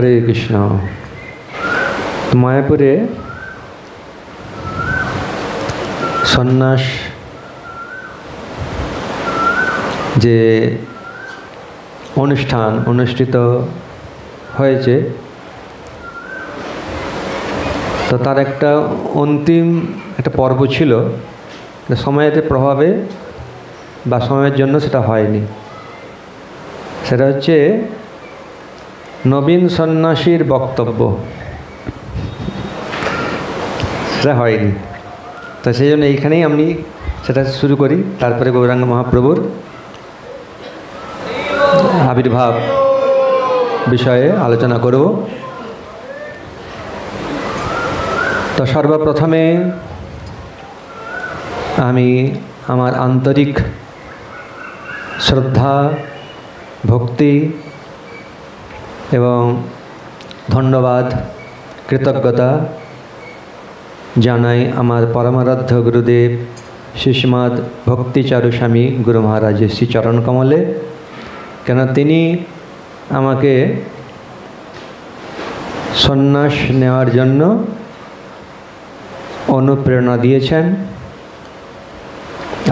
हरे कृष्ण। मायापुरे सन्यास जे अनुष्ठान अनुष्ठित হয়েছে তো তার একটা অন্তিম একটা পর্ব ছিল, সময়ের প্রভাবে বা সময়ের জন্য সেটা হয়নি। সেটা হচ্ছে নবীন সন্ন্যাসীর বক্তব্য, সেটা হয়নি। তো সেই জন্য এইখানেই আমি সেটা শুরু করি, তারপরে গৌরাঙ্গ মহাপ্রভুর আবির্ভাব বিষয়ে আলোচনা করব। তো সর্বপ্রথমে আমি আমার আন্তরিক শ্রদ্ধা ভক্তি এবং ধন্যবাদ কৃতজ্ঞতা জানাই আমার পরমারাধ্য গুরুদেব শ্রীশ্রীমদ ভক্তিচারু স্বামী গুরু মহারাজের শ্রীচরণ কমলে, কেন তিনি আমাকে সন্ন্যাস নেওয়ার জন্য অনুপ্রেরণা দিয়েছেন,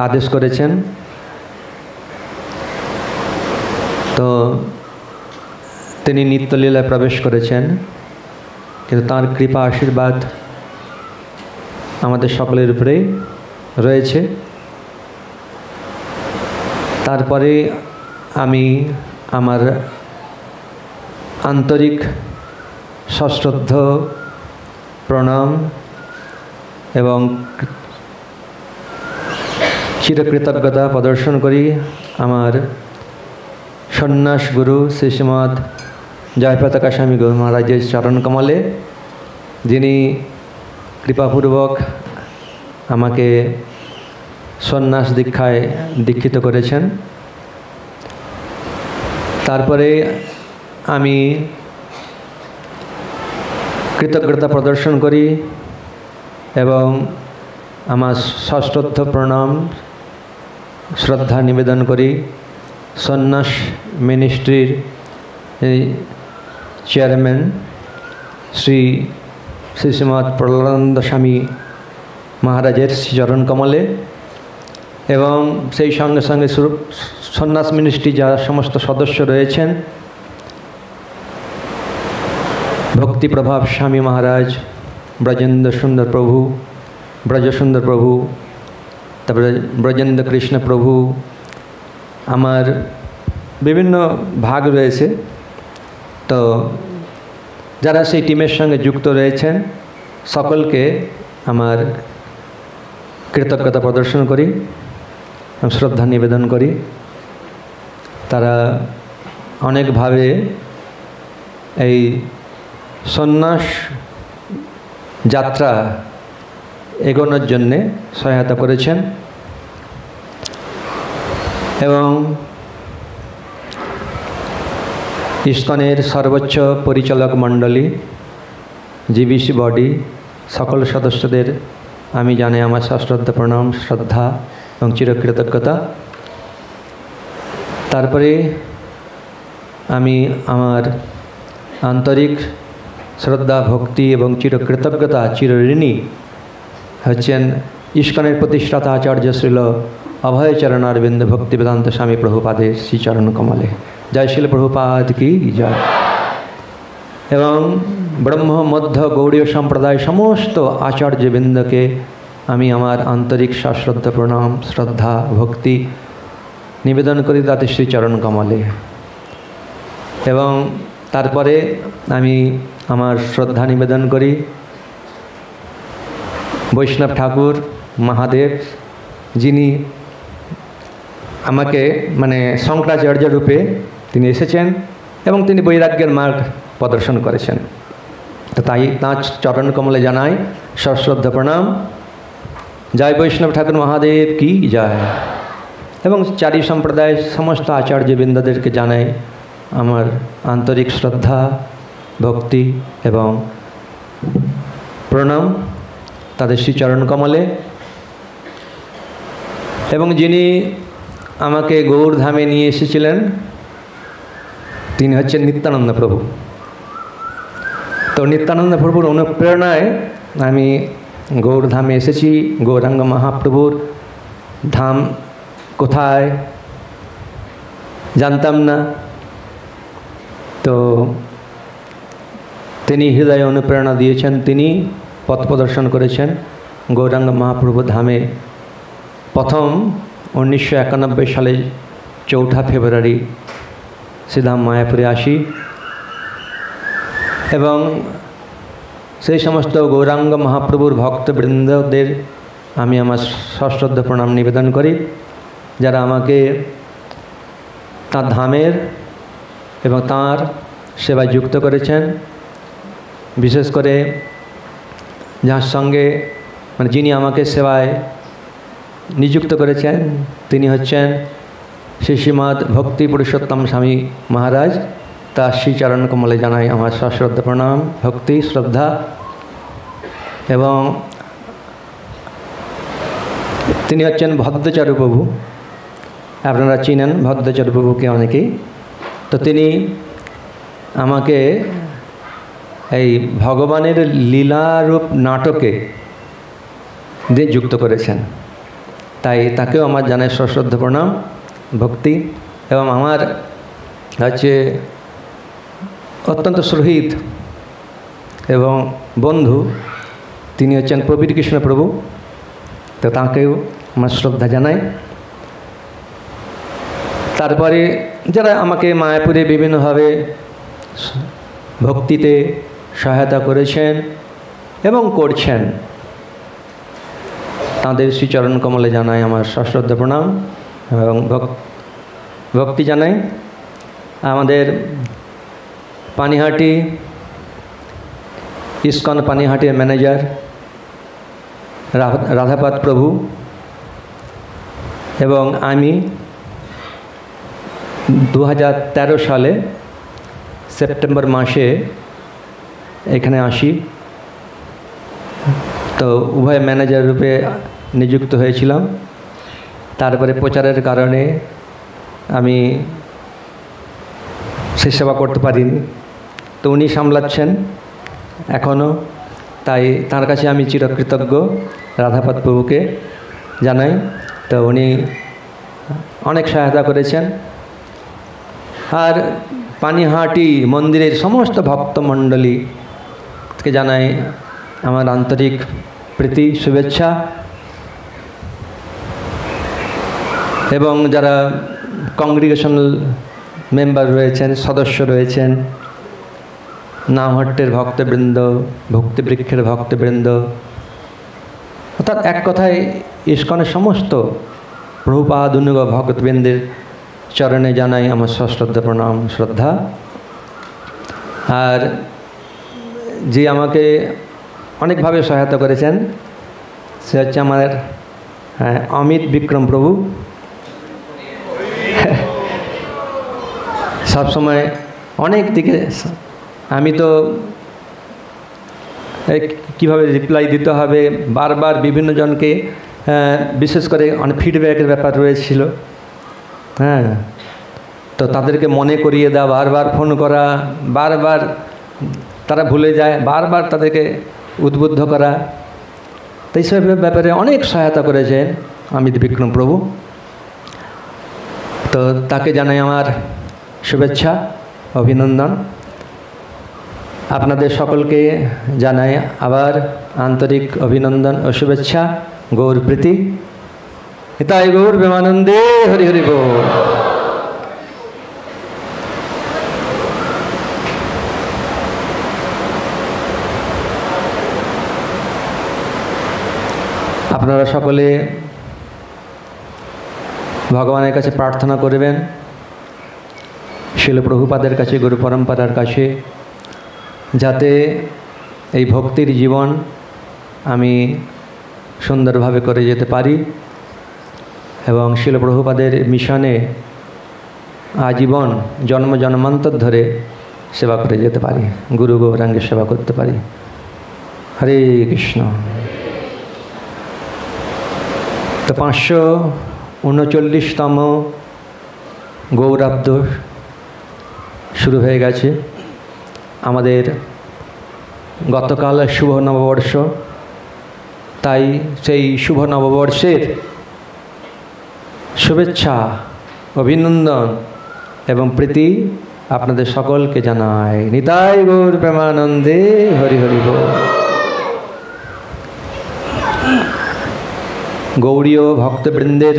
আদেশ করেছেন। তো তিনি নিত্যলীলায় প্রবেশ করেছেন, কিন্তু তাঁর কৃপা আশীর্বাদ আমাদের সকলের উপরেই রয়েছে। তারপরে আমি আমার আন্তরিক সশ্রদ্ধ প্রণাম এবং চিরকৃতজ্ঞতা প্রদর্শন করি আমার সন্ন্যাস গুরু শ্রীশ্রীমদ জয়প্রতাকা স্বামী গুরু মহারাজের চরণ কমলে, যিনি কৃপাপূর্বক আমাকে সন্ন্যাস দীক্ষায় দীক্ষিত করেছেন। তারপরে আমি কৃতজ্ঞতা প্রদর্শন করি এবং আমার সশ্রদ্ধ প্রণাম শ্রদ্ধা নিবেদন করি সন্ন্যাস মিনিস্ট্রির চেয়ারম্যান শ্রী শ্রীশ্রীমদ প্রহ্লাদানন্দ স্বামী মহারাজের শ্রীচরণ কমলে, এবং সেই সঙ্গে সঙ্গে সন্ন্যাস মিনিস্ট্রি যারা সমস্ত সদস্য রয়েছেন, ভক্তি প্রভাব স্বামী মহারাজ, ব্রজেন্দ্র সুন্দর প্রভু, ব্রজসুন্দর প্রভু, তারপরে ব্রজেন্দ্র কৃষ্ণ প্রভু, আমার বিভিন্ন ভাগ রয়েছে। তো যারা সেই টিমের সঙ্গে যুক্ত রয়েছেন সকলকে আমার কৃতজ্ঞতা প্রদর্শন করি, শ্রদ্ধা নিবেদন করি। তারা অনেকভাবে এই সন্ন্যাস যাত্রা এগোনোর জন্যে সহায়তা করেছেন। এবং ইস্কনের সর্বোচ্চ পরিচালক মণ্ডলী, জিবিসি বডি, সকল সদস্যদের আমি জানাই আমার সশ্রদ্ধ প্রণাম শ্রদ্ধা এবং চিরকৃতজ্ঞতা। তারপরে আমি আমার আন্তরিক শ্রদ্ধা ভক্তি এবং চিরকৃতজ্ঞতা চিরঋণী হচ্ছেন ইস্কনের প্রতিষ্ঠাতা আচার্য শ্রীল অভয়চরণ অরবিন্দ ভক্তি বেদান্ত স্বামী প্রভুপাদের শ্রীচরণ কমলে। জয় শিল প্রভুপাদ কি জয়। এবং ব্রহ্ম মধ্য গৌড়ীয় সম্প্রদায় সমস্ত আচার্যবৃন্দকে আমি আমার আন্তরিক সশ্রদ্ধ প্রণাম শ্রদ্ধা ভক্তি নিবেদন করি তাদের শ্রীচরণ কমলে। এবং তারপরে আমি আমার শ্রদ্ধা নিবেদন করি বৈষ্ণব ঠাকুর মহাদেব, যিনি আমাকে শঙ্করাচার্য রূপে তিনি এসেছেন এবং তিনি বৈরাগ্যের মার্গ প্রদর্শন করেছেন। তো তাই তাঁর চরণ কমলে জানাই সশ্রদ্ধ প্রণাম। জয় বৈষ্ণব ঠাকুর মহাদেব কি জয়। এবং চারি সম্প্রদায়ের সমস্ত আচার্যবৃন্দদেরকে জানাই আমার আন্তরিক শ্রদ্ধা ভক্তি এবং প্রণাম তাদের শ্রীচরণ কমলে। এবং যিনি আমাকে গৌরধামে নিয়ে এসেছিলেন তিনি হচ্ছেন নিত্যানন্দ প্রভু। তো নিত্যানন্দ প্রভুর অনুপ্রেরণায় আমি গৌরধামে এসেছি। গৌরাঙ্গ মহাপ্রভুর ধাম কোথায় জানতাম না, তো তিনি হৃদয়ে অনুপ্রেরণা দিয়েছেন, তিনি পথ প্রদর্শন করেছেন। গৌরাঙ্গ মহাপ্রভু ধামে প্রথম 1991 সালে 4 ফেব্রুয়ারি শ্রীধাম মায়াপুরে আসি এবং সেই সমস্ত গৌরাঙ্গ মহাপ্রভুর ভক্তবৃন্দদের আমি আমার সশ্রদ্ধ প্রণাম নিবেদন করি, যারা আমাকে তাঁর ধামের এবং তাঁর সেবায় যুক্ত করেছেন। বিশেষ করে যার সঙ্গে মানে যিনি আমাকে সেবায় নিযুক্ত করেছেন তিনি হচ্ছেন শ্রী শ্রীমৎ ভক্তি পুরুষোত্তম স্বামী মহারাজ। তার শ্রীচরণ কমলে জানাই আমার সশ্রদ্ধ প্রণাম, ভক্তি, শ্রদ্ধা। এবং তিনি হচ্ছেন ভদ্রচারু প্রভু, আপনারা চিনেন ভদ্রচারু প্রভুকে অনেকেই। তো তিনি আমাকে এই ভগবানের লীলারূপ নাটকে দিয়ে যুক্ত করেছেন, তাই তাকেও আমার জানাই সশ্রদ্ধ প্রণাম, ভক্তি। এবং আমার হচ্ছে অত্যন্ত সুহৃদ এবং বন্ধু, তিনি হচ্ছেন প্রবীর কৃষ্ণ প্রভু, তো তাঁকেও আমার শ্রদ্ধা জানাই। তারপরে যারা আমাকে মায়াপুরে বিভিন্নভাবে ভক্তিতে সহায়তা করেছেন এবং করছেন, তাঁদের শ্রীচরণ কমলে জানাই আমার সশ্রদ্ধ প্রণাম এবং ভক্তি জানাই। আমাদের পানিহাটি ইস্কন পানিহাটির ম্যানেজার রাধাপাদ প্রভু এবং আমি 2013 সালে সেপ্টেম্বর মাসে এখানে আসি। তো উভয় ম্যানেজার রূপে নিযুক্ত হয়েছিলাম। তারপরে প্রচারের কারণে আমি সে সেবা করতে পারিনি, তো উনি সামলাচ্ছেন এখনও। তাই তার কাছে আমি চিরকৃতজ্ঞ রাধাপাদ প্রভুকে জানাই। তো উনি অনেক সহায়তা করেছেন। আর পানিহাটি মন্দিরের সমস্ত ভক্তমণ্ডলীকে জানাই আমার আন্তরিক প্রীতি, শুভেচ্ছা। এবং যারা কংগ্রিগেশনাল মেম্বার রয়েছেন, সদস্য রয়েছেন, নামহট্টের ভক্তবৃন্দ, ভক্তিবৃক্ষের ভক্তবৃন্দ, অর্থাৎ এক কথায় ইস্কনের সমস্ত প্রভুপাদ অনুগ ভক্তবৃন্দের চরণে জানাই আমার সশ্রদ্ধ প্রণাম, শ্রদ্ধা। আর যে আমাকে অনেকভাবে সহায়তা করেছেন সে হচ্ছে আমার অমিত বিক্রম প্রভু। সবসময় অনেক দিকে আমি তো কীভাবে রিপ্লাই দিতে হবে বারবার বিভিন্ন জনকে, বিশেষ করে অনেক ফিডব্যাকের ব্যাপার রয়েছিল, হ্যাঁ, তো তাদেরকে মনে করিয়ে দেওয়া, বারবার ফোন করা, বারবার তারা ভুলে যায়, বারবার তাদেরকে উদ্বুদ্ধ করা, তো এইসব ব্যাপারে অনেক সহায়তা করেছেন অমিত বিক্রম প্রভু। তো তাকে জানাই আমার শুভেচ্ছা, অভিনন্দন। আপনাদের সকলকে জানাই আবার আন্তরিক অভিনন্দন ও শুভেচ্ছা, গৌর প্রীতি। হিতাই গৌর প্রেমানন্দে, হরি হরি বল। আপনারা সকলে ভগবানের কাছে প্রার্থনা করবেন, শিল প্রভুপাদের কাছে, গুরু পরম্পরার কাছে, যাতে এই ভক্তির জীবন আমি সুন্দরভাবে করে যেতে পারি এবং শিল প্রভুপাদের মিশনে আজীবন জন্ম জন্মান্তর ধরে সেবা করে যেতে পারি, গুরু গৌরাঙ্গের সেবা করতে পারি। হরে কৃষ্ণ। তো 539তম গৌরাব্দ শুরু হয়ে গেছে। আমাদের গতকাল শুভ নববর্ষ, তাই সেই শুভ নববর্ষের শুভেচ্ছা, অভিনন্দন এবং প্রীতি আপনাদের সকলকে জানাই। নিতাই গৌর প্রেমানন্দে, হরি হরি বল। গৌড়ীয় ভক্তবৃন্দের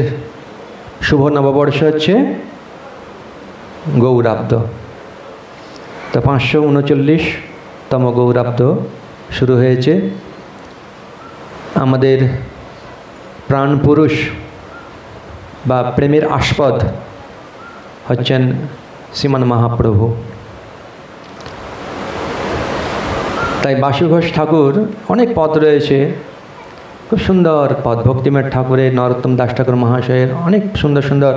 শুভ নববর্ষ হচ্ছে গৌরাব্দ। তো 539তম গৌরাব্দ শুরু হয়েছে। আমাদের প্রাণপুরুষ বা প্রেমের আস্পদ হচ্ছেন শ্রীমান মহাপ্রভু। তাই বাসু ঘোষ ঠাকুর, অনেক পদ রয়েছে, খুব সুন্দর পদ। ভক্তিমের ঠাকুরের, নরোত্তম দাস ঠাকুর মহাশয়ের অনেক সুন্দর সুন্দর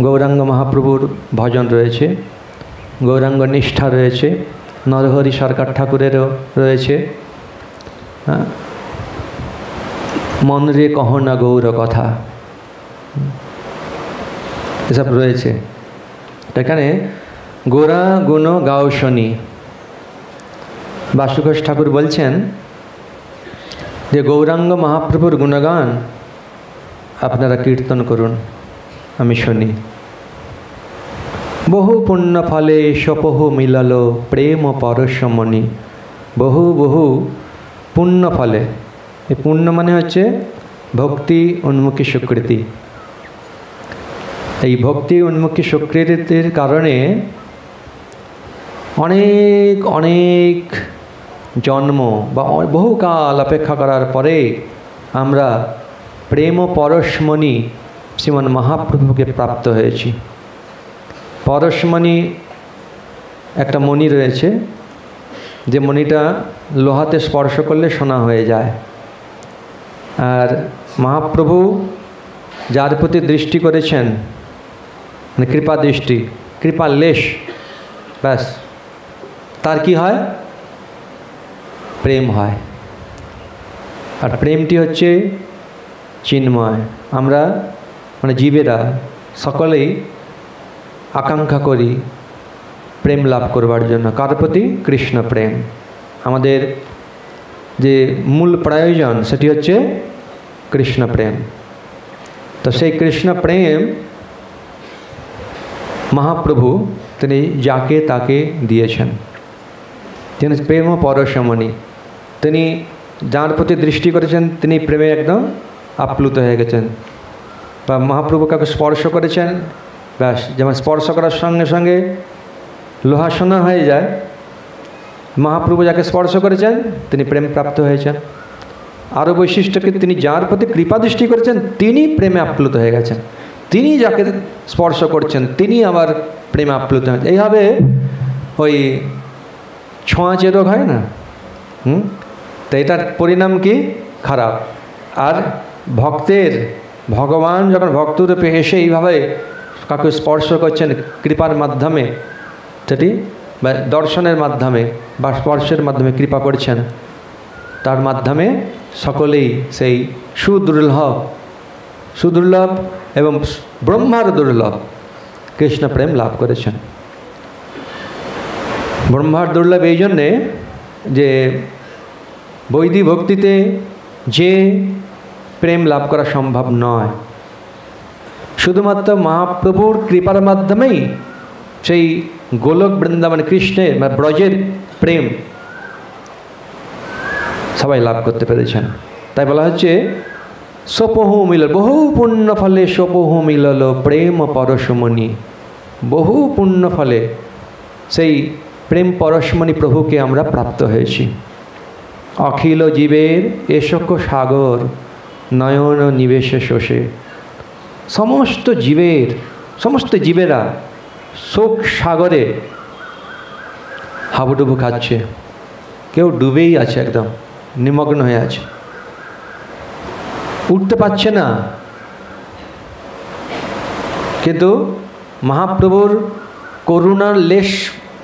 গৌরাঙ্গ মহাপ্রভুর ভজন রয়েছে, গৌরাঙ্গ নিষ্ঠা রয়েছে। নরহরি সরকার ঠাকুরেরও রয়েছে মন রে কহ না গৌর কথা, এসব রয়েছে। এখানে গোরা গুণ গাও শনি। বাসু ঘোষ ঠাকুর বলছেন যে গৌরাঙ্গ মহাপ্রভুর গুণগান আপনারা কীর্তন করুন, আমি শুনি। বহু পুণ্য ফলে সপহু মিলাল প্রেম পরশমণি। বহু বহু পুণ্য ফলে, এই পুণ্য মানে হচ্ছে ভক্তি উন্মুখী স্বীকৃতি। এই ভক্তি উন্মুখী স্বীকৃতির কারণে অনেক অনেক জন্ম বা বহুকাল অপেক্ষা করার পরে আমরা প্রেম পরশমণি শ্রীমান মহাপ্রভুকে প্রাপ্ত হয়েছি। পরশমণি একটা মণি রয়েছে, যে মণিটা লোহাতে স্পর্শ করলে সোনা হয়ে যায়। আর মহাপ্রভু যার প্রতি দৃষ্টি করেছেন, মানে কৃপা দৃষ্টি, কৃপা লেশ, ব্যাস তার কি হয়? প্রেম হয়। আর প্রেমটি হচ্ছে চিন্ময়। আমরা মানে জীবেরা সকলেই আকাঙ্ক্ষা করি প্রেম লাভ করবার জন্য। কার প্রতি? কৃষ্ণ প্রেম। আমাদের যে মূল প্রয়োজন সেটি হচ্ছে কৃষ্ণ প্রেম। তো সেই কৃষ্ণ প্রেম মহাপ্রভু তিনি যাকে তাকে দিয়েছেন। তিনি প্রেম পরশমণি, তিনি যার প্রতি দৃষ্টি করেছেন তিনি প্রেমে একদম আপ্লুত হয়ে গেছেন। বা মহাপ্রভু কাউকে স্পর্শ করেছেন, ব্যাস যেমন স্পর্শ করার সঙ্গে সঙ্গে লোহা সোনা হয়ে যায়, মহাপ্রভু যাকে স্পর্শ করেছেন তিনি প্রেম প্রাপ্ত হয়েছেন। আরও বৈশিষ্ট্যকে, তিনি যার প্রতি কৃপা দৃষ্টি করেছেন তিনি প্রেমে আপ্লুত হয়ে গেছেন। তিনি যাকে স্পর্শ করছেন তিনি আবার প্রেমে আপ্লুত হয়েছেন। এইভাবে ওই ছোঁয়াচে রোগ হয় না, তো এটার পরিণাম কি? খারাপ। আর ভক্তের, ভগবান যখন ভক্তরূপে এসে এইভাবে কাউকে স্পর্শ করছেন কৃপার মাধ্যমে, সেটি বা দর্শনের মাধ্যমে বা স্পর্শের মাধ্যমে কৃপা করছেন, তার মাধ্যমে সকলেই সেই সুদুর্লভ এবং ব্রহ্মার দুর্লভ কৃষ্ণ প্রেম লাভ করেছেন। ব্রহ্মার দুর্লভ এই জন্যে যে বৈদিক ভক্তিতে যে প্রেম লাভ করা সম্ভব নয়, শুধুমাত্র মহাপ্রভুর কৃপার মাধ্যমেই সেই গোলক বৃন্দাবন কৃষ্ণের বা ব্রজের প্রেম সবাই লাভ করতে পেরেছেন। তাই বলা হচ্ছে সপহু মিলল, বহু পুণ্য ফলে সপহু মিলল প্রেম পরশমণি। বহু পুণ্য ফলে সেই প্রেম পরশমণি প্রভুকে আমরা প্রাপ্ত হয়েছি। অখিল জীবের এশোক সাগর নয়ন নিবেশে শোষে। সমস্ত জীবেরা শোক সাগরে হাবুডুবু খাচ্ছে, কেউ ডুবেই আছে, একদম নিমগ্ন হয়ে আছে, উঠতে পারছে না। কিন্তু মহাপ্রভুর করুণার লেশ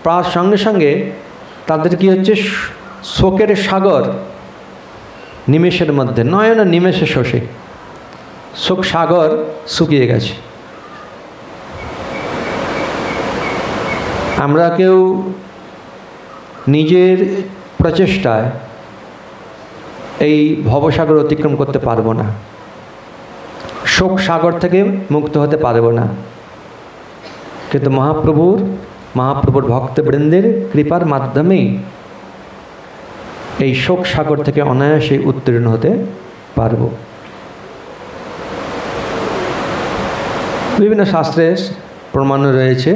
পাওয়ার সঙ্গে সঙ্গে তাদের কি হচ্ছে? শোকের সাগর নিমেষের মধ্যে, নয়ন নিমেষে শোষে, শোক সাগর শুকিয়ে গেছে। আমরা কেউ নিজের প্রচেষ্টায় এই ভবসাগর অতিক্রম করতে পারবো না, শোক সাগর থেকে মুক্ত হতে পারবো না। কিন্তু মহাপ্রভুর ভক্তবৃন্দের কৃপার মাধ্যমেই এই শোক সাগর থেকে অনায়াসে উত্তীর্ণ হতে পারব। বিভিন্ন শাস্ত্রে প্রমাণ রয়েছে।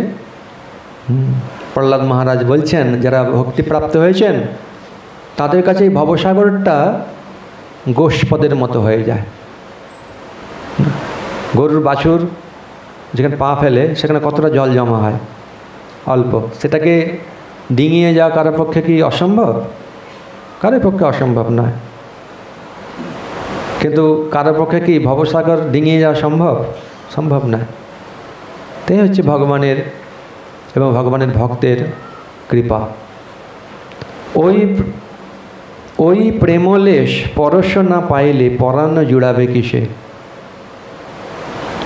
প্রহ্লাদ মহারাজ বলছেন, যারা ভক্তিপ্রাপ্ত হয়েছেন তাদের কাছে এই ভবসাগরটা গোষ্পদের মতো হয়ে যায়। গরুর বাছুর যেখানে পা ফেলে সেখানে কতটা জল জমা হয়, অল্প, সেটাকে ডিঙিয়ে যাওয়া কারোর পক্ষে কি অসম্ভব? কারোর পক্ষে অসম্ভব নয়। কিন্তু কারোর পক্ষে কি ভবসাগর ডিঙিয়ে যাওয়া সম্ভব? সম্ভব নয়। তাই হচ্ছে ভগবানের এবং ভগবানের ভক্তের কৃপা। ওই প্রেমলেশ পরশ না পাইলে পরাণ জুড়াবে কিসে।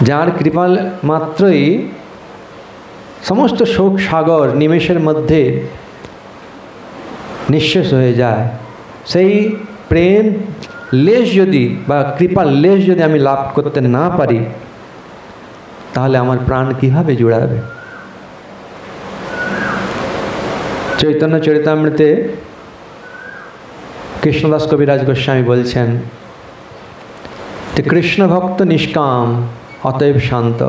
যার কৃপা মাত্রই সমস্ত শোক সাগর নিমেষের মধ্যে নিঃশেষ হয়ে যায়, সেই প্রেম লেশ যদি বা কৃপার লেশ যদি আমি লাভ করতে না পারি, তাহলে আমার প্রাণ কীভাবে জুড়াবে? চৈতন্য চরিতামৃতে কৃষ্ণদাস কবিরাজ গোস্বামী বলছেন যে কৃষ্ণ ভক্ত নিষ্কাম অতএব শান্ত,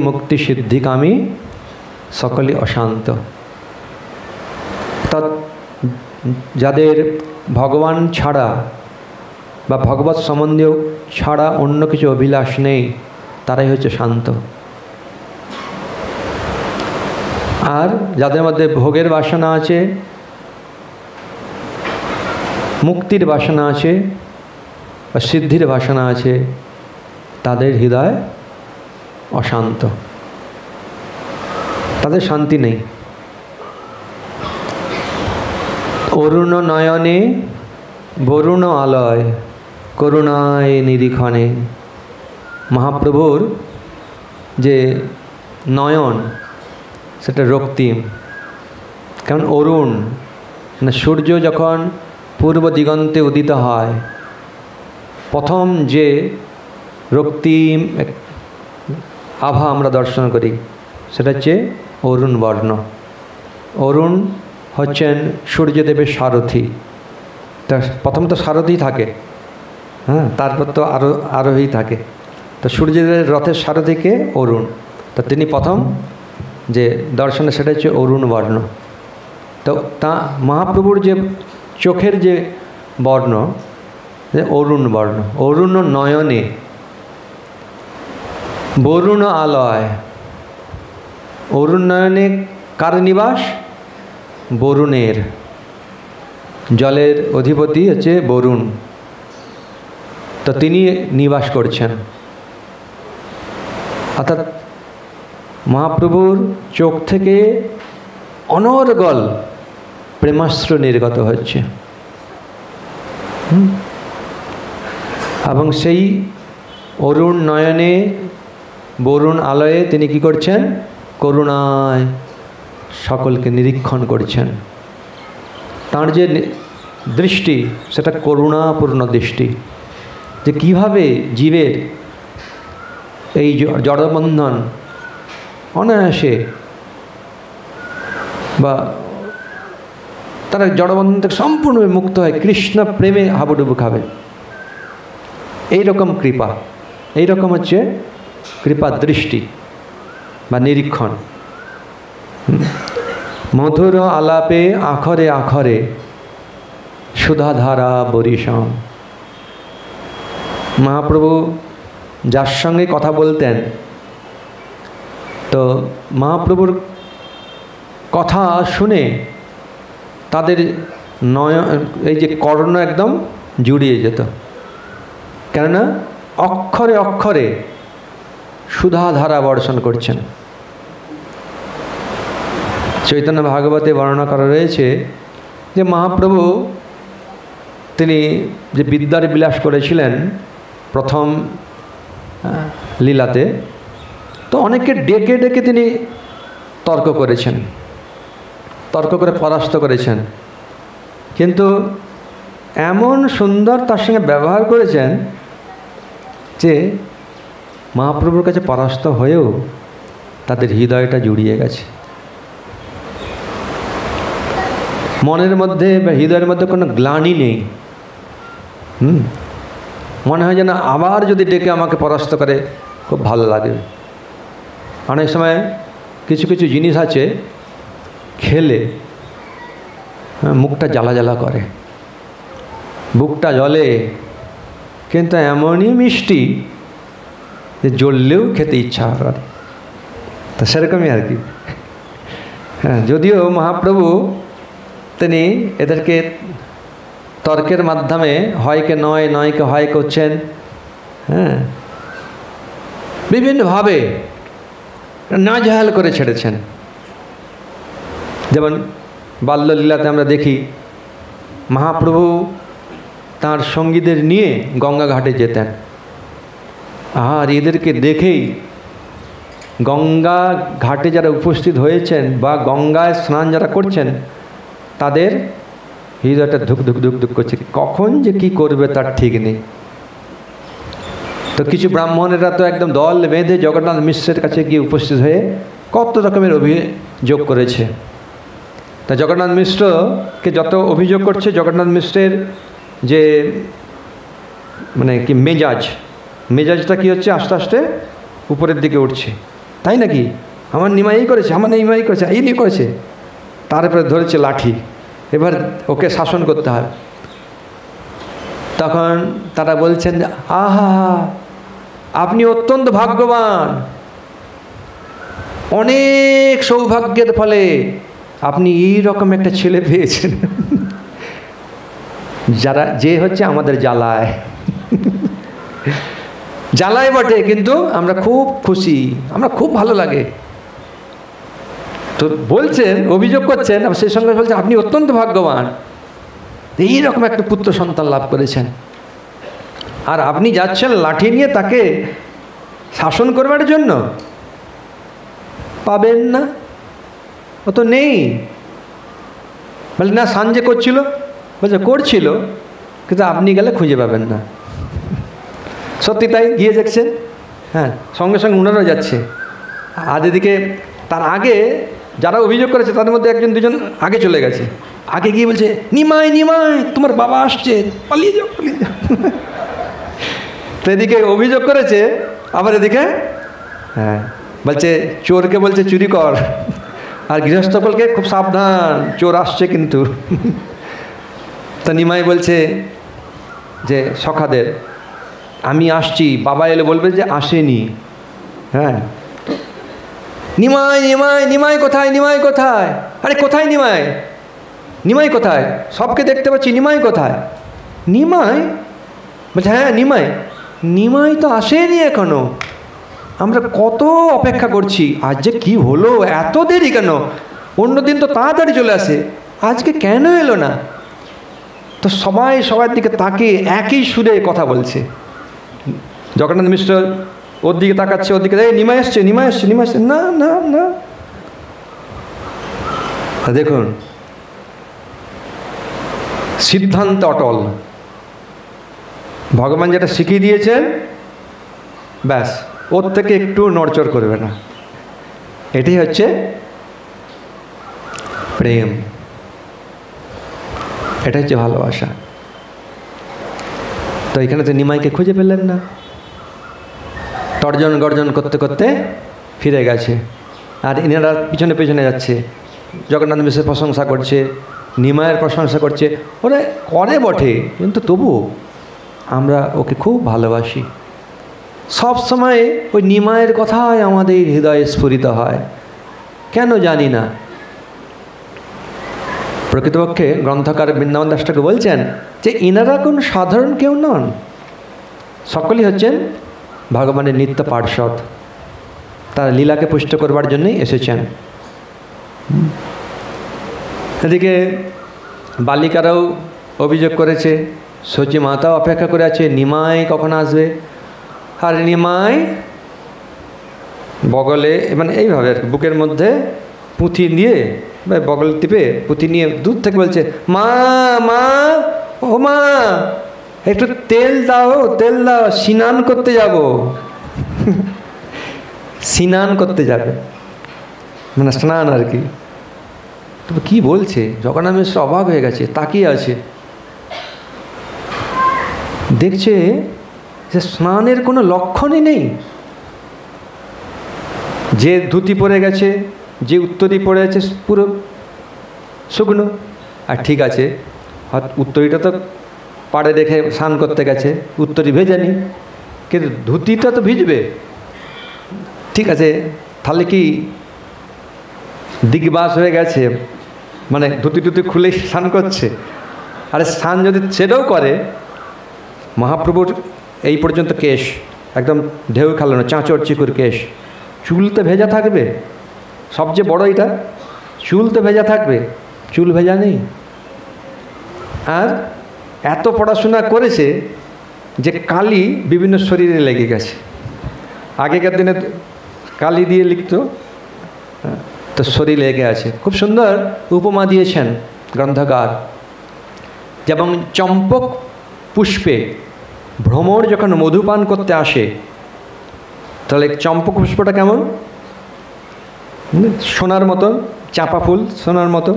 মুক্তি সিদ্ধিকামী সকলে অশান্ত। যাদের ভগবান ছাড়া বা ভগবৎ সম্বন্ধীয় ছাড়া অন্য কিছু অভিলাষ নেই, তারাই হচ্ছে শান্ত। আর যাদের মধ্যে ভোগের বাসনা আছে, মুক্তির বাসনা আছে বা সিদ্ধির বাসনা আছে, তাদের হৃদয় অশান্ত, তাদের শান্তি নেই। অরুণ নয়নে বরুণ আলয়, করুণায় নিরীক্ষণে। মহাপ্রভুর যে নয়ন সেটা রক্তিম, কারণ অরুণ মানে সূর্য যখন পূর্ব দিগন্তে উদিত হয়, প্রথম যে রক্তিম আভা আমরা দর্শন করি সেটা হচ্ছে অরুণ বর্ণ। অরুণ হচ্ছেন সূর্যদেবের সারথি। তা প্রথম তো সারথি থাকে, হ্যাঁ, তারপর তো আরোহী থাকে। তো সূর্যদেবের রথের সারথিকে অরুণ, তো তিনি প্রথম যে দর্শনে সেটা হচ্ছে অরুণ বর্ণ। তো তা মহাপ্রভুর যে চোখের যে বর্ণ অরুণ বর্ণ। অরুণ নয়নে বরুণ আলয়। অরুণ নয়নে কার নিবাস? বরুণের। জলের অধিপতি হচ্ছে বরুণ, তো তিনি নিবাস করছেন। অর্থাৎ মহাপ্রভুর চোখ থেকে অনর্গল প্রেমাস্ত্র নির্গত হচ্ছে, এবং সেই অরুণ নয়নে বরুণ আলয়ে তিনি কি করছেন? করুণায় সকলকে নিরীক্ষণ করছেন। তার যে দৃষ্টি সেটা করুণাপূর্ণ দৃষ্টি, যে কিভাবে জীবের এই জড়বন্ধন অনায়াসে বা তারা জড়বন্ধন থেকে সম্পূর্ণভাবে মুক্ত হয়, কৃষ্ণ প্রেমে হাবুডুবু খাবে। এইরকম কৃপা, এইরকম হচ্ছে কৃপা দৃষ্টি বা নিরীক্ষণ। মধুর আলাপে আখরে আখরে সুধাধারা বরিশম। মহাপ্রভু যার সঙ্গে কথা বলতেন, তো মহাপ্রভুর কথা শুনে তাদের এই যে কর্ণ একদম জুড়িয়ে যেত, কেননা অক্ষরে অক্ষরে সুধাধারা বর্ষণ করছেন। চৈতন্য ভাগবতে বর্ণনা করা রয়েছে যে মহাপ্রভু তিনি যে বিদ্যার বিলাস করেছিলেন প্রথম লীলাতে, তো অনেককে ডেকে ডেকে তিনি তর্ক করেছেন। তর্ক করে পরাস্ত করেছেন, কিন্তু এমন সুন্দর তার সঙ্গে ব্যবহার করেছেন যে মহাপ্রভুর কাছে পরাস্ত হয়েও তাদের হৃদয়টা জুড়িয়ে গেছে। মনের মধ্যে বা হৃদয়ের মধ্যে কোনো গ্লানি নেই। মনে হয় যেন আবার যদি ডেকে আমাকে পরাস্ত করে খুব ভালো লাগে। অনেক সময় কিছু কিছু জিনিস আছে খেলে মুখটা জ্বালা জ্বালা করে, বুকটা জ্বলে, কিন্তু এমনই মিষ্টি যে জ্বললেও খেতে ইচ্ছা করে। তো সেরকমই আর কি। হ্যাঁ, যদিও মহাপ্রভু তিনি এদেরকে তর্কের মাধ্যমে হয়কে নয়, নয়কে হয় করছেন, হ্যাঁ, বিভিন্নভাবে নাজেহাল করে ছেড়েছেন। যেমন বাল্যলীলাতে আমরা দেখি মহাপ্রভু তাঁর সঙ্গীদের নিয়ে গঙ্গা ঘাটে যেতেন, আর এদেরকে দেখেই গঙ্গা ঘাটে যারা উপস্থিত হয়েছেন বা গঙ্গায় স্নান যারা করছেন তাদের হৃদয়টা ধুক ধুক ধুক ধুক করছে, কখন যে কি করবে তার ঠিক নেই। তো কিছু ব্রাহ্মণেরা তো একদম দল বেঁধে জগন্নাথ মিশ্রের কাছে গিয়ে উপস্থিত হয়ে কত রকমের অভিযোগ করেছে। তা জগন্নাথ মিশ্রকে যত অভিযোগ করছে, জগন্নাথ মিশ্রের যে মানে কি মেজাজটা কি হচ্ছে, আস্তে আস্তে উপরের দিকে উঠছে। তাই নাকি, আমার নিমাই করেছে, আমার নিমাই করেছে, এই নিয়ে করেছে। তারপরে ধরেছে লাঠি, এবার ওকে শাসন করতে হয়। তখন তারা বলছেন যে আহা, আপনি অত্যন্ত ভাগ্যবান, অনেক সৌভাগ্যের ফলে আপনি এই রকম একটা ছেলে পেয়েছেন, যে হচ্ছে আমাদের জ্বালায় জ্বালায় বটে, কিন্তু আমরা খুব খুশি, আমরা খুব ভালো লাগে। তো বলছেন, অভিযোগ করছেন, সেই সঙ্গে বলছেন আপনি অত্যন্ত ভাগ্যবান, এইরকম একটা পুত্র সন্তান লাভ করেছেন। আর আপনি যাচ্ছেন লাঠি নিয়ে তাকে শাসন করবার জন্য, পাবেন না, ও তো নেই। বলে না, সাঞ্জে করছিল, বলছে করছিল, কিন্তু আপনি গেলে খুঁজে পাবেন না। সত্যি তাই, গিয়ে দেখছেন, হ্যাঁ, সঙ্গে সঙ্গে উনারও যাচ্ছে। আর এদিকে তার আগে যারা অভিযোগ করেছে তাদের মধ্যে একজন দুজন আগে চলে গেছে, আগে গিয়ে বলছে নিমাই নিমাই তোমার বাবা আসছে, পালিয়ে যাও পালিয়ে যাও। তো এদিকে অভিযোগ করেছে, আবার এদিকে হ্যাঁ বলছে চোরকে বলছে চুরি কর, আর গৃহস্থ বলকে খুব সাবধান, চোর আসছে কিন্তু। তা নিমাই বলছে যে সখাদের, আমি আসছি, বাবা এলে বলবে যে আসেনি। হ্যাঁ, নিমাই নিমাই নিমাই কোথায়, নিমাই কোথায়, আরে কোথায় নিমাই, নিমাই কোথায়, সবকে দেখতে পাচ্ছি, নিমাই কোথায়। নিমাই বলছে হ্যাঁ নিমাই, নিমাই তো আসেনি এখনো, আমরা কত অপেক্ষা করছি, আজ যে কি হলো, এত দেরি কেন, অন্যদিন তো তাড়াতাড়ি চলে আসে, আজকে কেন এলো না। তো সবাই সবার দিকে তাকে একই সুরে কথা বলছে। জগন্নাথ মিশ্র ওর দিকে তাকাচ্ছে, ওর দিকে, এই নিমাই আসছে, নিমাই আসছে, নিমাই আসছে, না না না। দেখুন, সিদ্ধান্ত অটল, ভগবান যেটা শিখিয়ে দিয়েছেন ব্যাস, ওর থেকে একটু নড়চড় করবে না। এটাই হচ্ছে প্রেম, এটা হচ্ছে ভালোবাসা। তো এখানে তো নিমাইকে খুঁজে পেলেন না, তর্জন গর্জন করতে করতে ফিরে গেছে। আর ইনারা পিছনে পিছনে যাচ্ছে, জগন্নাথ মিশ্রের প্রশংসা করছে, নিমাইয়ের প্রশংসা করছে, ওরা করে বটে, কিন্তু তবু আমরা ওকে খুব ভালোবাসি। সব সময় ওই নিমাইয়ের কথাই আমাদের হৃদয়ে স্ফুরিত হয়, কেন জানি না। প্রকৃতপক্ষে গ্রন্থকার বৃন্দাবন দাস ঠাকুর বলছেন যে ইনারা কোন সাধারণ কেউ নন, সকলেই হচ্ছেন ভগবানের নিত্য পার্ষদ, তারা লীলাকে পুষ্ট করবার জন্যই এসেছেন। এদিকে বালিকারাও অভিযোগ করেছে, সচি মাতাও অপেক্ষা করে আছে নিমাই কখন আসবে। আর নিমাই বগলে মানে এইভাবে আর কি বুকের মধ্যে পুঁথি দিয়ে বগল টিপে পুঁতি নিয়ে দূর থেকে বলছে, মা মা ও মা, একটু তেল দাও, তেল দাও, স্নান করতে যাব। স্নান করতে যাবে, মানে স্নান আর কি। তবে কী বলছে, জগন্নাথ মিশ্র অবাক হয়ে গেছে, তাকিয়ে আছে, দেখছে যে স্নানের কোনো লক্ষণই নেই। যে ধুতি পরে গেছে, যে উত্তরী পরে আছে, পুরো শুকনো। আর ঠিক আছে, উত্তরীটা তো পাড়ে রেখে স্নান করতে গেছে, উত্তরী ভেজানি, কিন্তু ধুতিটা তো ভিজবে। ঠিক আছে, তাহলে কি দিগবাস হয়ে গেছে, মানে ধুতি টুতি খুলে স্নান করছে? আরে স্নান যদি সেটাও করে, মহাপ্রভুর এই পর্যন্ত কেশ একদম ঢেউ খেলানো, চাঁচড় চিকুর কেশ, চুল তো ভেজা থাকবে। সবচেয়ে বড় এটা, চুল তো ভেজা থাকবে, চুল ভেজা নেই। আর এত পড়াশোনা করেছে যে কালি বিভিন্ন শরীরে লেগে গেছে। আগেকার দিনে কালি দিয়ে লিখতো, তো শরীর লেগে আছে। খুব সুন্দর উপমা দিয়েছেন গ্রন্থকার। যেমন চম্পক পুষ্পে ভ্রমর যখন মধুপান করতে আসে, তাহলে চম্পক পুষ্পটা কেমন? সোনার মতো, চাপা ফুল সোনার মতো,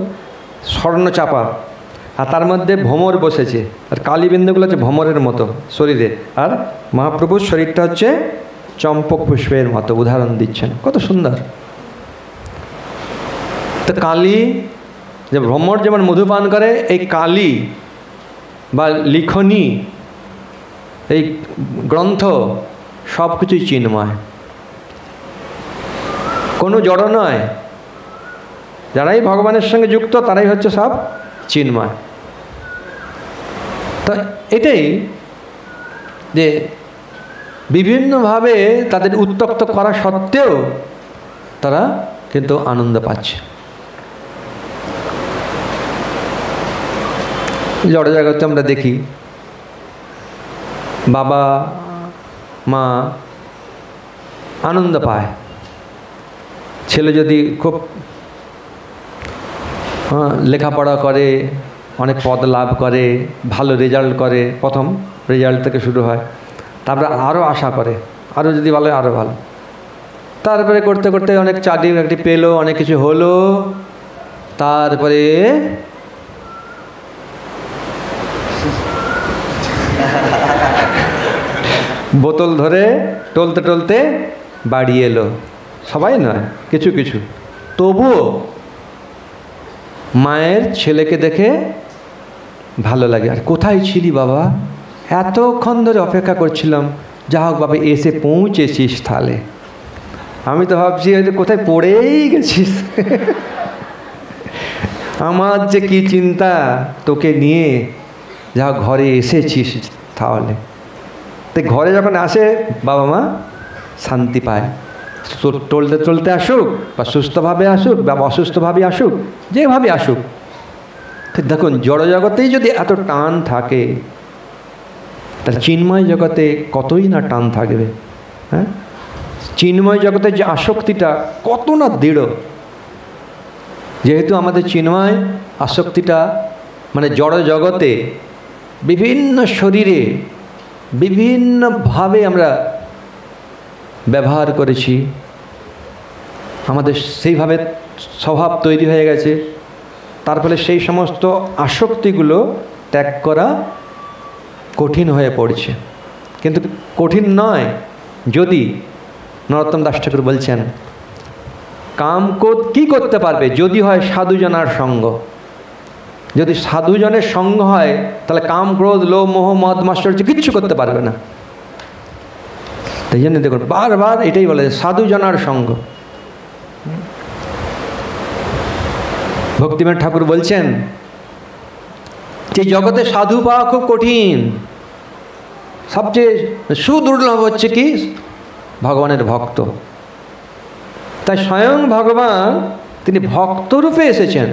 স্বর্ণ চাপা, আর তার মধ্যে ভ্রমর বসেছে, আর কালীবিন্দুগুলো হচ্ছে ভ্রমরের মতো শরীরে। আর মহাপ্রভুর শরীরটা হচ্ছে চম্পক পুষ্পের মতো, উদাহরণ দিচ্ছেন, কত সুন্দর। তো কালী, যে ভ্রমর যেমন মধুপান করে, এই কালী বা লিখনী, এই গ্রন্থ সব কিছুই চিন্ময়, কোনো জড় নয়। যারাই ভগবানের সঙ্গে যুক্ত তারাই হচ্ছে সব চিন্ময়। তো এটাই যে বিভিন্নভাবে তাদের উত্তপ্ত করা সত্ত্বেও তারা কিন্তু আনন্দ পাচ্ছে। জড় জগতে আমরা দেখি বাবা মা আনন্দ পায়, ছেলে যদি খুব লেখাপড়া করে, অনেক পদ লাভ করে, ভালো রেজাল্ট করে, প্রথম রেজাল্ট থেকে শুরু হয়, তারপরে আরও আশা করে, আরও যদি ভালো আরও ভালো, তারপরে করতে করতে অনেক চাকরি বাকরি পেলো, অনেক কিছু হলো, তারপরে বোতল ধরে টলতে টলতে বাড়ি এলো। সবাই নয়, কিছু কিছু। তবুও মায়ের ছেলেকে দেখে ভালো লাগে। আর কোথায় ছিলি বাবা, এতক্ষণ ধরে অপেক্ষা করছিলাম, যা হোক বাবা এসে পৌঁছেছিস। তাহলে আমি তো ভাবছি হয়তো কোথায় পড়েই গেছিস। আমার যে কি চিন্তা তোকে নিয়ে, যা ঘরে এসেছিস। তাহলে তো ঘরে যখন আসে বাবা মা শান্তি পায়, টলতে টলতে আসুক বা সুস্থভাবে আসুক বা অসুস্থভাবে আসুক, যেভাবে আসুক। দেখুন, জড়জগতেই যদি এত টান থাকে, তাহলে চিন্ময় জগতে কতই না টান থাকবে। হ্যাঁ, চিন্ময় জগতের যে আসক্তিটা কত না দৃঢ়। যেহেতু আমাদের চিন্ময় আসক্তিটা মানে জড় জগতে বিভিন্ন শরীরে বিভিন্নভাবে আমরা ব্যবহার করেছি, আমাদের সেইভাবে স্বভাব তৈরি হয়ে গেছে। তার ফলে সেই সমস্ত আসক্তিগুলো ত্যাগ করা কঠিন হয়ে পড়ছে। কিন্তু কঠিন নয় যদি, নরোত্তম দাস ঠাকুর বলছেন, কাম কি করতে পারবে যদি হয় সাধুজনার সঙ্গ। যদি সাধুজনের সঙ্গ হয় তাহলে কাম ক্রোধ লোভ মোহ মদ মাশ্চর্য কিচ্ছু করতে পারবে না। তাই জন্য দেখুন বারবার এটাই বলে, সাধুজনার সঙ্গ। ভক্তিমের ঠাকুর বলছেন যে জগতে সাধু পাওয়া খুব কঠিন, সবচেয়ে সুদুর্লভ হচ্ছে কি ভগবানের ভক্ত। তাই স্বয়ং ভগবান তিনি ভক্তরূপে এসেছেন,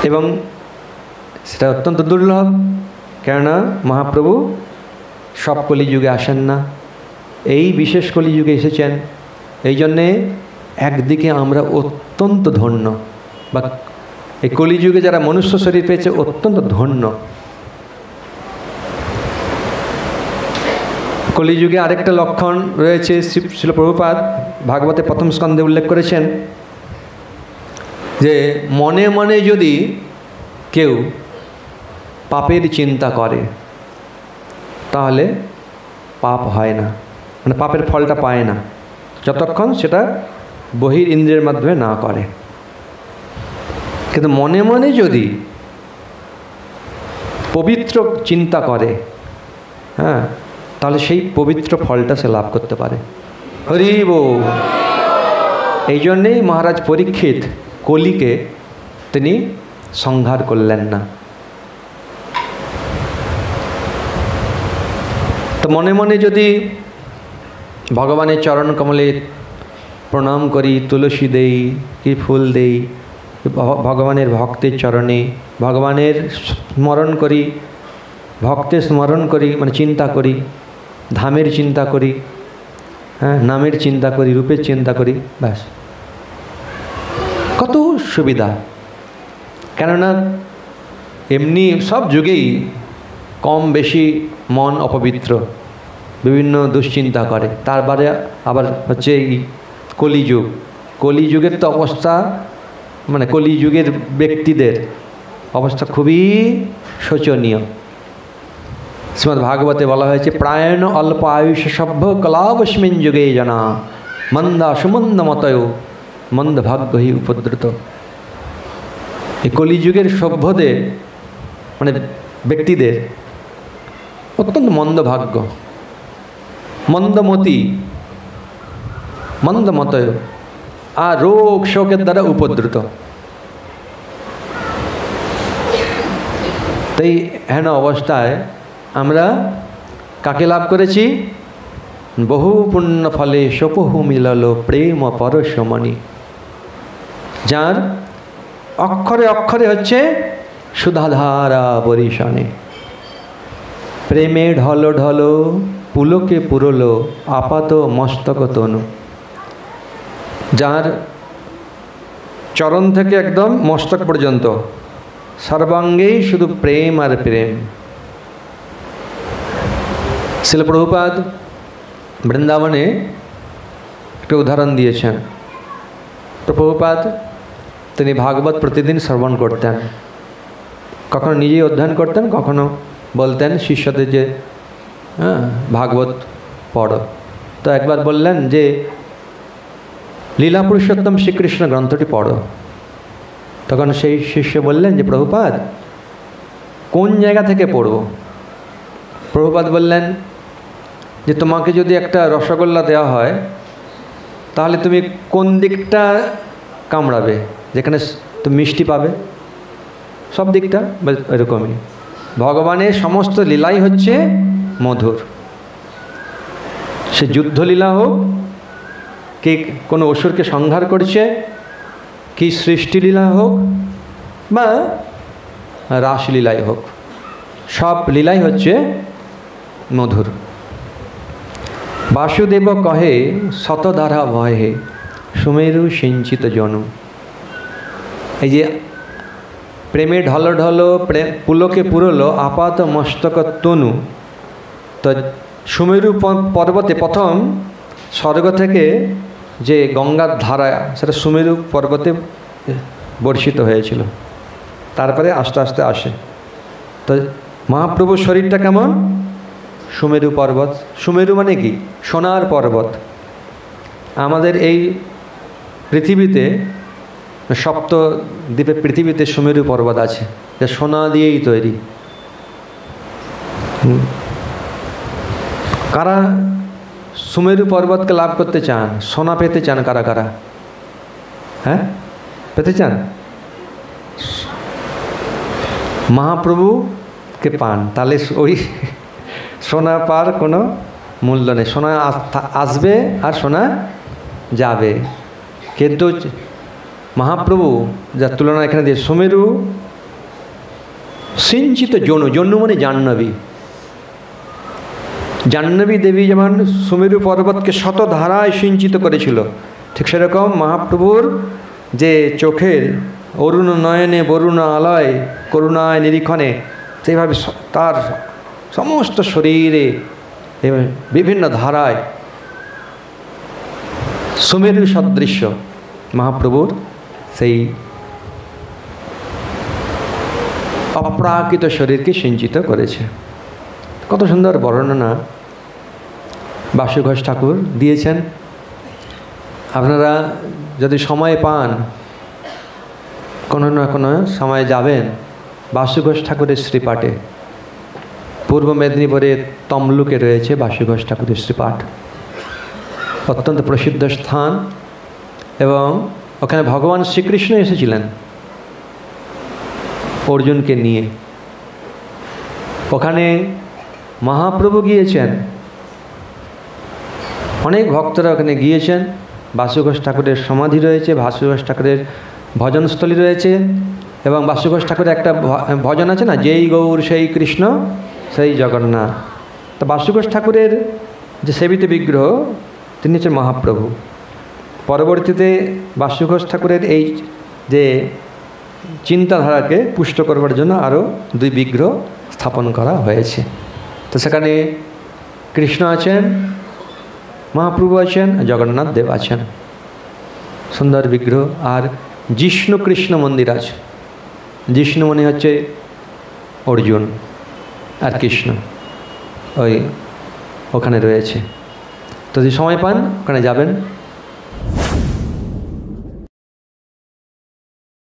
এবং সেটা অত্যন্ত দুর্লভ। কেননা মহাপ্রভু সব কলিযুগে আসেন না, এই বিশেষ কলিযুগে এসেছেন। এই জন্যে একদিকে আমরা অত্যন্ত ধন্য, বা এই কলিযুগে যারা মনুষ্য শরীর পেয়েছে অত্যন্ত ধন্য। কলিযুগে আরেকটা লক্ষণ রয়েছে, শ্রীল প্রভুপাদ ভাগবতে প্রথম স্কন্ধে উল্লেখ করেছেন যে মনে মনে যদি কেউ পাপের চিন্তা করে তাহলে পাপ হয় না, মানে পাপের ফলটা পায় না যতক্ষণ সেটা বহির ইন্দ্রিয়ের মাধ্যমে না করে। কিন্তু মনে মনে যদি পবিত্র চিন্তা করে, হ্যাঁ, তাহলে সেই পবিত্র ফলটা সে লাভ করতে পারে। হরি বল। এই জন্যেই মহারাজ পরীক্ষিত কলিকে তিনি সংহার করলেন না। তো মনে মনে যদি ভগবানের চরণ কমলে প্রণাম করি, তুলসী দেই, কি ফুল দেই, ভগবানের ভক্তের চরণে ভগবানের স্মরণ করি, ভক্তের স্মরণ করি, মানে চিন্তা করি, ধামের চিন্তা করি, হ্যাঁ, নামের চিন্তা করি, রূপের চিন্তা করি, ব্যাস কত সুবিধা। কেননা এমনি সব যুগেই কম বেশি মন অপবিত্র, বিভিন্ন দুশ্চিন্তা করে। তারপরে আবার হচ্ছে এই কলিযুগ, কলিযুগের তো অবস্থা, মানে কলিযুগের ব্যক্তিদের অবস্থা খুবই শোচনীয়। শ্রীমদ্ ভাগবতে বলা হয়েছে প্রায়ণ অল্প আয়ুষ সভ্য কলাবস্মিন যুগে জানা মন্দা সুমন্দ মতয় মন্দ ভাগ্য হি উপদ্রুত। এই কলিযুগের সভ্যদের মানে ব্যক্তিদের অত্যন্ত মন্দ ভাগ্য, মন্দমতি, মন্দমতয়, আর রোগ শোকের দ্বারা উপদ্রুত। তাই হেন অবস্থায় আমরা কাকে লাভ করেছি? বহু পুণ্য ফলে সপহু মিলল প্রেম পরশমণি, যার অক্ষরে অক্ষরে হচ্ছে সুধাধারা বরিশানে। প্রেমে ঢল ঢল পুলকে পুরল আপাত মস্তক তনু, যার চরণ থেকে একদম মস্তক পর্যন্ত সর্বাঙ্গেই শুধু প্রেম আর প্রেম। শ্রীল প্রভুপাদ বৃন্দাবনে একটা উদাহরণ দিয়েছেন। প্রভুপাদ তিনি ভাগবত প্রতিদিন শ্রবণ করতেন, কখনো নিজেই অধ্যয়ন করতেন, কখনো বলতেন শিষ্যদের যে হ্যাঁ ভাগবত পড়ো। তো একবার বললেন যে লীলা পুরুষোত্তম শ্রীকৃষ্ণ গ্রন্থটি পড়ো। তখন সেই শিষ্য বললেন যে প্রভুপাদ কোন জায়গা থেকে পড়ব? প্রভুপাদ বললেন যে তোমাকে যদি একটা রসগোল্লা দেওয়া হয় তাহলে তুমি কোন দিকটা কামড়াবে, যেখানে তুমি মিষ্টি পাবে? সব দিকটা এরকমই। ভগবানের সমস্ত লীলাই হচ্ছে মধুর। সে যুদ্ধলীলা হোক, কে কোনো অসুরকে সংহার করছে, কি সৃষ্টিলীলা হোক বা রাসলীলাই হোক, সব লীলাই হচ্ছে মধুর। বাসুদেব কহে শতধারা ভয়ে সুমেরু সিঞ্চিত জনু। এই যে প্রেমে ঢল ঢল পুলকে পুরলো আপাত মস্তক তনু, তো সুমেরু পর্বতে প্রথম স্বর্গ থেকে যে গঙ্গার ধারা সেটা সুমেরু পর্বতে বর্ষিত হয়েছিল, তারপরে আস্তে আস্তে আসে। তো মহাপ্রভুর শরীরটা কেমন? সুমেরু পর্বত। সুমেরু মানে কি? সোনার পর্বত। আমাদের এই পৃথিবীতে সপ্ত দ্বীপে পৃথিবীতে সুমেরু পর্বত আছে, যা সোনা দিয়েই তৈরি। কারা সুমেরু পর্বতকে লাভ করতে চান, সোনা পেতে চান? কারা কারা হ্যাঁ পেতে চান? মহাপ্রভুকে পান, তাহলে ওই সোনা পার কোনো মূল্য নেই। সোনা আসবে আর সোনা যাবে, কিন্তু মহাপ্রভু যার তুলনা এখানে দিয়ে সুমেরু সিঞ্চিত জনু, জন্যু মানে জাহ্নবী। জাহ্নবী দেবী যেমন সুমেরু পর্বতকে শত ধারায় সিঞ্চিত করেছিল, ঠিক সেরকম মহাপ্রভুর যে চোখের অরুণ নয়নে বরুণ আলয় করুণায় নিরীক্ষণে, সেইভাবে তার সমস্ত শরীরে বিভিন্ন ধারায় সুমেরু সদৃশ্য মহাপ্রভুর সেই অপ্রাকৃত শরীরকে সিঞ্চিত করেছে। কত সুন্দর বর্ণনা বাসু ঘোষ ঠাকুর দিয়েছেন। আপনারা যদি সময় পান, কোনো না কোনো সময় যাবেন বাসু ঘোষ ঠাকুরের শ্রীপাঠে। পূর্ব মেদিনীপুরের তমলুকে রয়েছে বাসু ঘোষ ঠাকুরের শ্রীপাঠ, অত্যন্ত প্রসিদ্ধ স্থান। এবং ওখানে ভগবান শ্রীকৃষ্ণ এসেছিলেন অর্জুনকে নিয়ে। ওখানে মহাপ্রভু গিয়েছেন, অনেক ভক্তরা ওখানে গিয়েছেন। বাসু ঘোষ ঠাকুরের সমাধি রয়েছে, বাসু ঘোষ ঠাকুরের ভজনস্থলী রয়েছে। এবং বাসু ঘোষ ঠাকুরের একটা ভজন আছে না, যেই গৌর সেই কৃষ্ণ সেই জগন্নাথ। তো বাসু ঘোষ ঠাকুরের যে সেবিত বিগ্রহ, তিনি হচ্ছেন মহাপ্রভু। পরবর্তীতে বাসু ঘোষ ঠাকুরের এই যে চিন্তাধারাকে পুষ্ট করবার জন্য আরও 2 বিগ্রহ স্থাপন করা হয়েছে। তো সেখানে কৃষ্ণ আছেন, মহাপ্রভু আছেন, জগন্নাথ দেব আছেন, সুন্দর বিগ্রহ। আর জিষ্ণু কৃষ্ণ মন্দির আছে। জিষ্ণু মনে হচ্ছে অর্জুন, আর কৃষ্ণ ওখানে রয়েছে। তো যদি সময় পান ওখানে যাবেন।